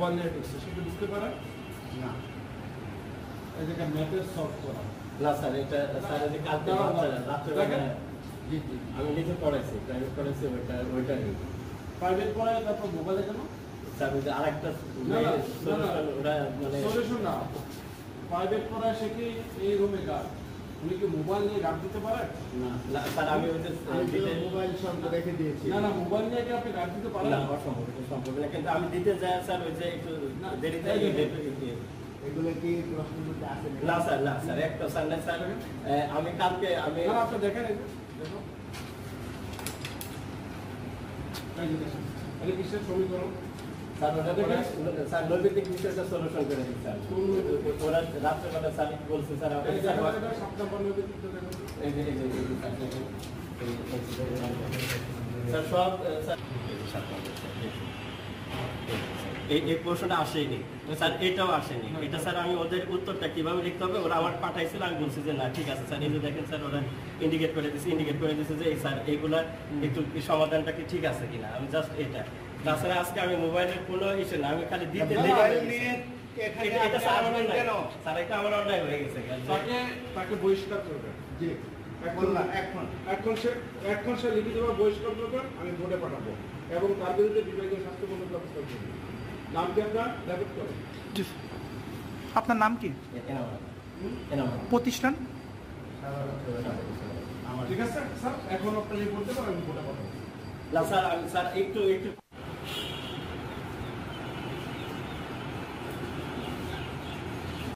Mobile নিয়ে ঢুকছে, সেটা বুঝতে পারে না। এই যে ম্যাথের সলভ করা না স্যার, এটা স্যার যে কালকে রাত্রে জি জি আমি নিজে পড়াইছি, প্রাইভেট পড়াইছি, ওইটা নেই। প্রাইভেট পড়ায় তারপর মোবাইলে কেন? স্যার ওই যে আরেকটা ওরা মানে সলিউশন না, প্রাইভেট পড়ায় সে কি এই রুমে গার্ড, উনি কি মোবাইল নিয়ে গার্ড দিতে পারেন? না স্যার, আমি ওই যে মোবাইল সঙ্গ রেখে দিয়েছি। না না, মোবাইল নিয়ে কি আপনি গার্ড দিতে পারেন? না, অসম্ভব, সম্ভব না। কিন্তু আমি দিতে যাই স্যার, ওই যে একটু দেরিতে এগুলো কি প্রশ্নের মধ্যে আছে না স্যার, না স্যার, একটা স্যার না স্যার, আমি কালকে আমি আপনি দেখেন, দেখো এই কিসের সমীকরণ স্যার, ওটা দেখেন স্যার, নৈবেদিক বিষয়টা সলিউশন করে দিই স্যার। ওরা রাত্রেবেলা স্যার বলছে স্যার, এই যে 7 নম্বর নৈবেদিক এই যে স্যার সব স্যার এই প্রশ্নটা আসেনি স্যার, এটাও আসেনি। এটা স্যার আমি ওদের উত্তরটা কিভাবে লিখতে হবে ওরা আমার পাঠাইছিল, আমি বলছি যে না ঠিক আছে স্যার। এই যে দেখেন স্যার, ওরা ইন্ডিকেট করে দিচ্ছে যে এই স্যার এইগুলা একটু সমাধানটা কি ঠিক আছে কিনা, আমি জাস্ট এটা। তাছাড়া আজকে আমি মোবাইলের কোনো ইস্যু না, আমি খালি দিতে এটা স্যার আমার অন্যায়, স্যার এটা আমার অন্যায় হয়ে গেছে। তাকে বহিষ্কার করবেন। জি, এখন সে লিখিতভাবে বহিষ্কার করবেন, আমি বোর্ডে পাঠাবো এবং তার বিরুদ্ধে বিভাগীয় স্বাস্থ্যমূলক ব্যবস্থা করবেন। নাম কি আপনার? রেকর্ড করেন। আপনার নাম কি? প্রতিষ্ঠান? ঠিক আছে স্যার, এখন আপনি বলতে পারেন, আমি বোর্ডে পাঠাবো। না স্যার, আমি স্যার একটু